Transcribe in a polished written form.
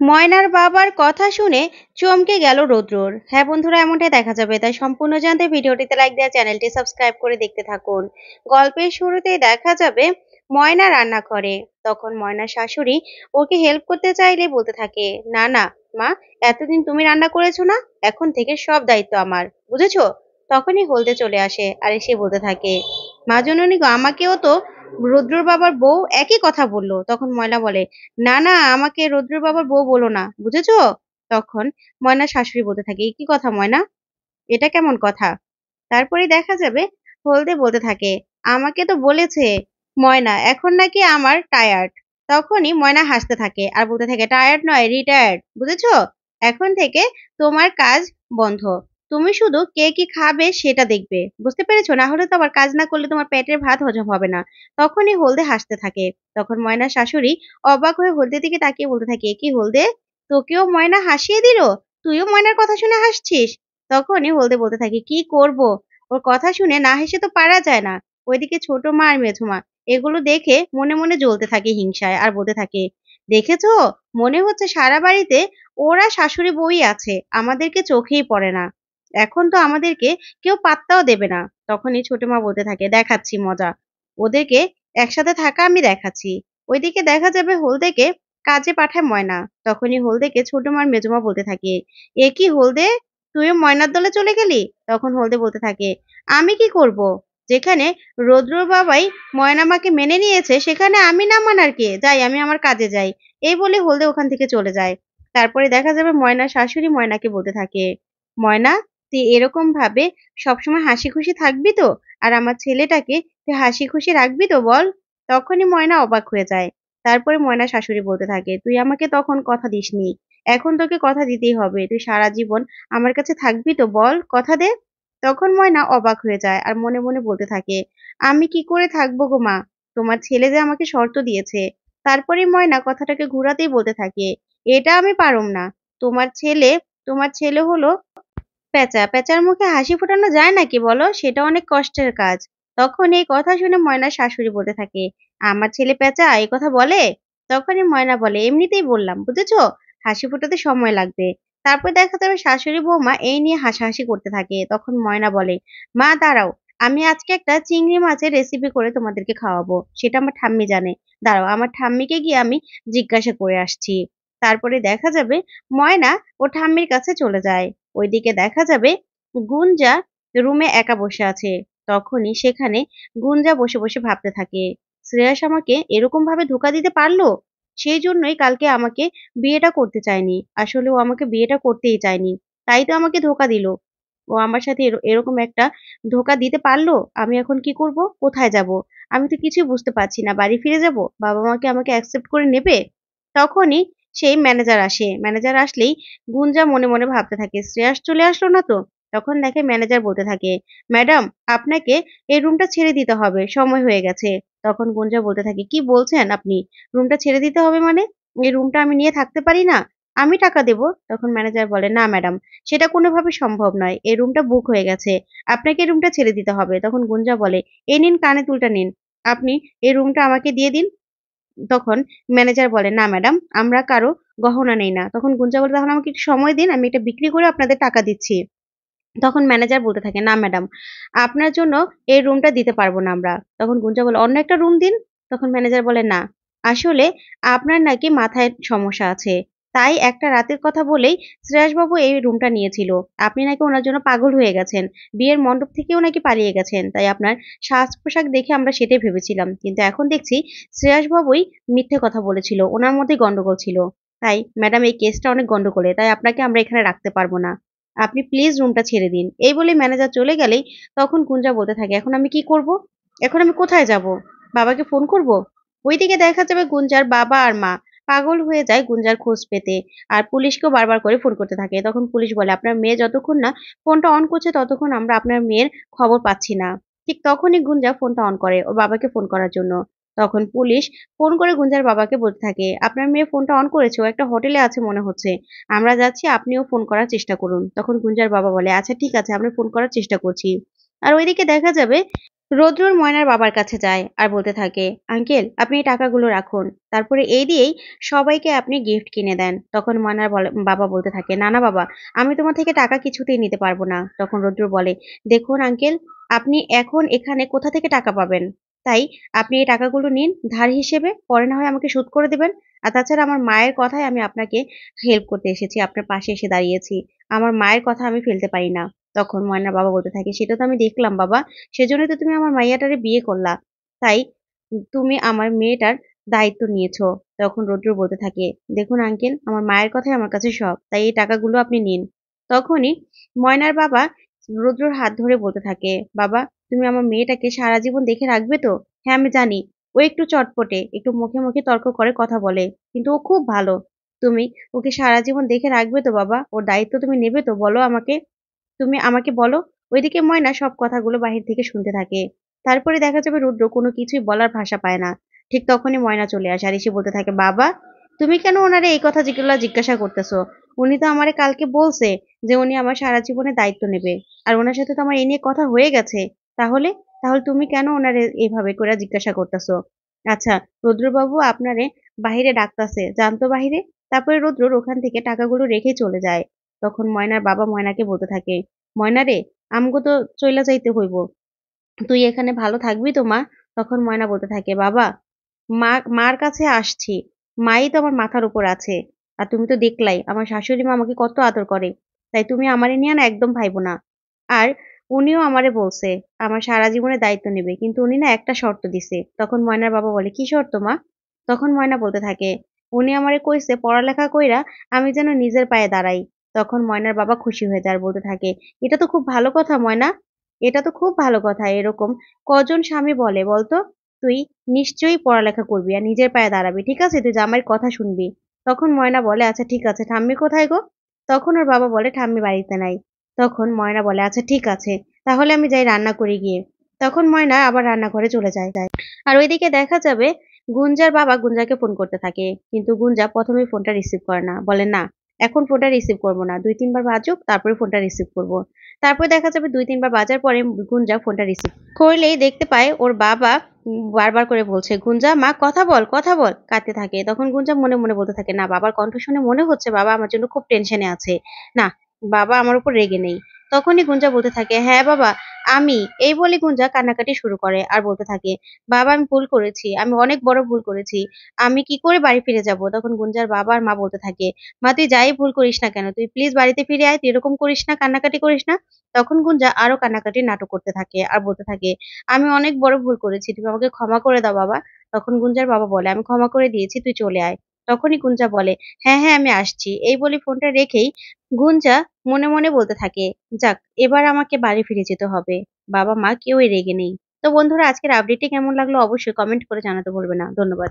ময়নার বাবার কথা শুনে চমকে গেল রুদ্রর। হ্যাঁ বন্ধুরা, এমনটাই দেখা যাবে। তাই সম্পূর্ণ জানতে ভিডিওটিতে লাইক দেওয়া, চ্যানেলটি সাবস্ক্রাইব করে দেখতে থাকুন। গল্পের শুরুতেই দেখা যাবে ময়না রান্না করে। তখন ময়নার শাশুড়ি ওকে হেল্প করতে চাইলে বলতে থাকে, না না মা, এতদিন তুমি রান্না করেছো না, এখন থেকে সব দায়িত্ব আমার, বুঝেছো? তখনই হলদে চলে আসে আর এসে বলতে থাকে, মা জননী গো, আমাকেও তো রুদ্রর বাবার বউ একই কথা বললো। তখন ময়না বলে, না না, আমাকে রুদ্রের বাবার বউ বলো না, বুঝেছো? তখন ময়নার শাশুড়ি বলতে থাকে, "এ কি কথা ময়না? এটা কেমন কথা?" তারপরে দেখা যাবে হলদে বলতে থাকে, আমাকে তো বলেছে ময়না এখন নাকি আমার টায়ার্ড। তখনই ময়না হাসতে থাকে আর বলতে থাকে, টায়ার্ড নয়, রিটায়ার্ড, বুঝেছো? এখন থেকে তোমার কাজ বন্ধ। তুমি শুধু কে কি খাবে সেটা দেখবে, বুঝতে পেরেছো? না হলে তো আবার কাজ না করলে তোমার পেটের ভাত হজম হবে না। তখনই হলদে হাসতে থাকে। তখন ময়নার শাশুড়ি অবাক হয়ে হলদের দিকে তাকিয়ে বলতে থাকে, কি হলদে, তোকেও ময়না হাসিয়ে দিল? তুইও ময়নার কথা শুনে হাসছিস? তখনই হলদে বলতে থাকে, কি করব, ওর কথা শুনে না হেসে তো পারা যায় না। ওইদিকে ছোট মা আর মেঝো মা এগুলো দেখে মনে মনে জ্বলতে থাকে হিংসায় আর বলতে থাকে, দেখেছো, মনে হচ্ছে সারা বাড়িতে ওরা শাশুড়ি বউই আছে, আমাদেরকে চোখেই পড়ে না। এখন তো আমাদেরকে কেউ পাত্তাও দেবে না। তখনই ছোট মা বলতে থাকে, দেখাচ্ছি মজা, ওদেরকে একসাথে থাকা আমি দেখাচ্ছি। ওইদিকে দেখা যাবে হলদেকে কাজে পাঠায় ময়না। তখনই হলদেকে ছোট মার মেজো মা বলতে থাকে, এ কি হলদে, তুইও ময়নার দলে চলে গেলি? তখন হলদে বলতে থাকে, আমি কি করব? যেখানে রৌদ্রর বাবাই ময়না মাকে মেনে নিয়েছে, সেখানে আমি না মানার কে? যাই, আমি আমার কাজে যাই। এই বলে হলদে ওখান থেকে চলে যায়। তারপরে দেখা যাবে ময়নার শাশুড়ি ময়নাকে বলতে থাকে, ময়না, তুই এরকম ভাবে সবসময় হাসি খুশি থাকবি তো? আর আমার ছেলেটাকে তুই হাসি খুশি রাখবি তো বল? তখনই ময়না অবাক হয়ে যায়। তারপরে ময়না শাশুড়ি বলতে থাকে, তুই আমাকে তখন কথা দিসনি, এখন তোকে কথা দিতেই হবে। তুই সারা জীবন আমার কাছে থাকবি তো বল, কথা দে। তখন ময়না অবাক হয়ে যায় আর মনে মনে বলতে থাকে, আমি কি করে থাকবো গো মা, তোমার ছেলে যে আমাকে শর্ত দিয়েছে। তারপরে ময়না কথাটাকে ঘুরাতেই বলতে থাকে, এটা আমি পারুম না। তোমার ছেলে তোমার ছেলে হলো পেঁচা, পেঁচার মুখে হাসি ফোটানো যায় নাকি বলো? সেটা অনেক কষ্টের কাজ। তখন এই কথা শুনে ময়নার শাশুড়ি বলতে থাকে, আমার ছেলে পেঁচা এই কথা বলে? তখনই ময়না বলে, এমনিতেই বললাম, বুঝেছো? হাসি ফোটাতে সময় লাগবে। তারপর দেখা যাবে শাশুড়ি বৌমা এই নিয়ে হাসাহাসি করতে থাকে। তখন ময়না বলে, মা দাঁড়াও, আমি আজকে একটা চিংড়ি মাছের রেসিপি করে তোমাদেরকে খাওয়াবো, সেটা আমার ঠাম্মি জানে। দাঁড়াও, আমার ঠাম্মিকে গিয়ে আমি জিজ্ঞাসা করে আসছি। তারপরে দেখা যাবে ময়না ও ঠাম্মির কাছে চলে যায়। ওইদিকে দেখা যাবে গুঞ্জা রুমে একা বসে আছে। তখনই সেখানে গুঞ্জা বসে বসে ভাবতে থাকে, শ্রেয়াস আমাকে এরকম ভাবে ধোকা দিতে পারলো? সেই জন্যই কালকে আমাকে বিয়েটা করতে চায়নি। আসলে ও আমাকে বিয়েটা করতেই চায়নি, তাই তো আমাকে ধোকা দিল। ও আমার সাথে এরকম একটা ধোকা দিতে পারলো। আমি এখন কি করব, কোথায় যাব? আমি তো কিছুই বুঝতে পারছি না। বাড়ি ফিরে যাব, বাবা মাকে আমাকে অ্যাকসেপ্ট করে নেবে? তখনই সেই ম্যানেজার আসে। ম্যানেজার আসলেই গুঞ্জা মনে মনে ভাবতে থাকে, শ্রেয়াস চলে আসলো না তো? তখন দেখে ম্যানেজার বলতে থাকে, ম্যাডাম, আপনাকে এই রুমটা ছেড়ে দিতে হবে, সময় হয়ে গেছে। তখন গুঞ্জা বলতে থাকে, কি বলছেন আপনি? রুমটা ছেড়ে দিতে হবে মানে? এই রুমটা আমি নিয়ে থাকতে পারি না? আমি টাকা দেব। তখন ম্যানেজার বলে, না ম্যাডাম, সেটা কোনোভাবে সম্ভব নয়, এই রুমটা বুক হয়ে গেছে, আপনাকে এই রুমটা ছেড়ে দিতে হবে। তখন গুঞ্জা বলে, এই নিন কানে দুলটা নিন, আপনি এই রুমটা আমাকে দিয়ে দিন। তখন ম্যানেজার বলে, না ম্যাডাম, আমরা কারো গহনা নেই না। তখন গুঞ্জা বলে, তাহলে আমাকে একটু সময় দিন, আমি এটা বিক্রি করে আপনাদের টাকা দিচ্ছি। তখন ম্যানেজার বলতে থাকে, না ম্যাডাম, আপনার জন্য এই রুমটা দিতে পারবো না আমরা। তখন গুঞ্জা বলে, অন্য একটা রুম দিন। তখন ম্যানেজার বলে, না, আসলে আপনার নাকি মাথায় সমস্যা আছে, তাই একটা রাতের কথা বলেই শ্রেয়াসবাবু এই রুমটা নিয়েছিল। আপনি নাকি ওনার জন্য পাগল হয়ে গেছেন, বিয়ের মণ্ডপ থেকেও নাকি পালিয়ে গেছেন, তাই আপনার সাজ পোশাক দেখে আমরা সেটাই ভেবেছিলাম, কিন্তু এখন দেখছি শ্রেয়াসবাবুই মিথ্যে কথা বলেছিল, ওনার মধ্যে গন্ডগোল ছিল। তাই ম্যাডাম, এই কেসটা অনেক গন্ডগোলে, তাই আপনাকে আমরা এখানে রাখতে পারবো না, আপনি প্লিজ রুমটা ছেড়ে দিন। এই বলে ম্যানেজার চলে গেলেই তখন গুঞ্জা বলতে থাকে, এখন আমি কি করব? এখন আমি কোথায় যাব? বাবাকে ফোন করব? ওইদিকে দেখা যাবে গুঞ্জার বাবা আর মা পাগল হয়ে যায় গুঞ্জার খোঁজ পেতে, আর পুলিশকেও বারবার করে ফোন করতে থাকে। তখন পুলিশ বলে, আপনার মেয়ে যতক্ষণ না ফোনটা অন করছে ততক্ষণ আমরা আপনার মেয়ের খবর পাচ্ছি না। ঠিক তখনই গুঞ্জা ফোনটা অন করে ওর বাবাকে ফোন করার জন্য। তখন পুলিশ ফোন করে গুঞ্জার বাবাকে বলতে থাকে, আপনার মেয়ে ফোনটা অন করেছে, ও একটা হোটেলে আছে মনে হচ্ছে, আমরা যাচ্ছি, আপনিও ফোন করার চেষ্টা করুন। তখন গুঞ্জার বাবা বলে, আচ্ছা ঠিক আছে, আমরা ফোন করার চেষ্টা করছি। আর ওইদিকে দেখা যাবে রৌদ্রর ময়নার বাবার কাছে যায় আর বলতে থাকে, আঙ্কেল আপনি এই টাকাগুলো রাখুন, তারপরে এই দিয়েই সবাইকে আপনি গিফট কিনে দেন। তখন বাবা বলতে থাকে, না না বাবা, আমি তোমার থেকে টাকা কিছুতেই নিতে পারবো না। তখন রৌদ্র বলে, দেখুন আঙ্কেল, আপনি এখন এখানে কোথা থেকে টাকা পাবেন? তাই আপনি এই টাকাগুলো নিন ধার হিসেবে, পরে না হয় আমাকে শোধ করে দেবেন। আর তাছাড়া আমার মায়ের কথায় আমি আপনাকে হেল্প করতে এসেছি, আপনার পাশে এসে দাঁড়িয়েছি। আমার মায়ের কথা আমি ফেলতে পারি না। তখন ময়নার বাবা বলতে থাকে, সেটা তো আমি দেখলাম বাবা, সেজন্যই তো তুমি আমার মাইয়াটারে বিয়ে করলা। তাই তুমি আমার মেয়েটার দায়িত্ব নিয়েছো। তখন রৌদ্র বলতে থাকে, দেখুন আঙ্কেল, আমার মায়ের কথাই আমার কাছে সব। তাই এই টাকাগুলো আপনি নিন। তখনই ময়নার বাবা রৌদ্রর হাত ধরে বলতে থাকে, বাবা তুমি আমার মেয়েটাকে সারা জীবন দেখে রাখবে তো? হ্যাঁ আমি জানি, ও একটু চটপটে, একটু মুখে মুখে তর্ক করে কথা বলে, কিন্তু ও খুব ভালো। তুমি ওকে সারা জীবন দেখে রাখবে তো বাবা? ওর দায়িত্ব তুমি নেবে তো? বলো আমাকে, তুমি আমাকে বলো। ওইদিকে ময়না সব কথাগুলো বাহির থেকে শুনতে থাকে। তারপরে দেখা যাবে রুদ্র কোনো কিছুই বলার ভাষা পায় না। ঠিক তখনই ময়না চলে আসে আর এসে বলতে থাকে, বাবা তুমি কেন ওনারে এই কথা যেগুলো জিজ্ঞাসা করতেছো? উনি তো আমারে কালকে বলছে যে উনি আমার সারা জীবনের দায়িত্ব নেবে। আর ওনার সাথে তো আমার এই নিয়ে কথা হয়ে গেছে। তাহলে তাহলে তুমি কেন ওনারে এইভাবে করে জিজ্ঞাসা করতেছো? আচ্ছা, রুদ্রবাবু আপনারে বাহিরে ডাকতাছে, যান তো বাহিরে। তারপরে রুদ্র ওখান থেকে টাকাগুলো রেখে চলে যায়। তখন ময়নার বাবা ময়নাকে বলতে থাকে, ময়না রে, আমগো তো চইলা যাইতে হইব, তুই এখানে ভালো থাকবি তো মা? তখন ময়না বলতে থাকে, বাবা মার কাছে আসছি, মাই তো আমার মাথার উপর আছে। আর তুমি তো দেখলাই আমার শাশুড়ি মা আমাকে কত আদর করে। তাই তুমি আমারে নিয়ে না একদম ভাইবো না। আর উনিও আমারে বলছে আমার সারা জীবনের দায়িত্ব নেবে, কিন্তু উনি না একটা শর্ত দিছে। তখন ময়নার বাবা বলে, কি শর্ত মা? তখন ময়না বলতে থাকে, উনি আমারে কইছে পড়ালেখা কইরা আমি যেন নিজের পায়ে দাঁড়াই। তখন ময়নার বাবা খুশি হয়ে যায় আর বলতে থাকে, এটা তো খুব ভালো কথা ময়না, এটা তো খুব ভালো কথা। এরকম কজন স্বামী বলে বলতো? তুই নিশ্চয়ই পড়ালেখা করবি আর নিজের পায়ে দাঁড়াবি, ঠিক আছে? তুই জামাইয়ের কথা শুনবি। তখন ময়না বলে, আচ্ছা ঠিক আছে, ঠাম্মি কোথায় গো? তখন ওর বাবা বলে, ঠাম্মি বাড়িতে নাই। তখন ময়না বলে, আচ্ছা ঠিক আছে, তাহলে আমি যাই রান্না করে গিয়ে। তখন ময়না আবার রান্নাঘরে চলে যায়। আর ওইদিকে দেখা যাবে গুঞ্জার বাবা গুঞ্জাকে ফোন করতে থাকে, কিন্তু গুঞ্জা প্রথমে ফোনটা রিসিভ করে না, বলে না এখন ফোনটা রিসিভ করবো না, 2-3 বার বাজুক তারপরে ফোনটা রিসিভ করব। তারপর দেখা যাবে 2-3 বার বাজার পরে গুঞ্জা ফোনটা রিসিভ করলেই দেখতে পায় ওর বাবা বারবার করে বলছে, গুঞ্জা মা কথা বল কথা বল, কাঁদতে থাকে। তখন গুঞ্জা মনে মনে বলতে থাকে, না বাবার কণ্ঠ শুনে মনে হচ্ছে বাবা আমার জন্য খুব টেনশনে আছে, না বাবা আমার উপর রেগে নেই। তখনই গুঞ্জা বলতে থাকে, হ্যাঁ বাবা আমি, এই বলে গুঞ্জা কান্নাকাটি শুরু করে আর বলতে থাকে, বাবা আমি ভুল করেছি, আমি অনেক বড় ভুল করেছি, আমি কি করে বাড়ি ফিরে যাব? তখন গুঞ্জার বাবা আর মা বলতে থাকে, মা তুই যাই ভুল করিস না কেন, তুই প্লিজ বাড়িতে ফিরে আয়, তুই এরকম করিস না, কান্নাকাটি করিস না। তখন গুঞ্জা আরো কান্নাকাটির নাটক করতে থাকে আর বলতে থাকে, আমি অনেক বড় ভুল করেছি, তুমি আমাকে ক্ষমা করে দাও বাবা। তখন গুঞ্জার বাবা বলে, আমি ক্ষমা করে দিয়েছি, তুই চলে আয়। তখনই গুঞ্জা বলে, হ্যাঁ হ্যাঁ আমি আসছি। এই বলে ফোনটা রেখেই গুঞ্জা মনে মনে বলতে থাকে, যাক এবার আমাকে বাড়ি ফিরে যেতে হবে, বাবা মা কেউই রেগে নেই। তো বন্ধুরা, আজকের আপডেটটি কেমন লাগলো অবশ্যই কমেন্ট করে জানাতে ভুলবে না। ধন্যবাদ।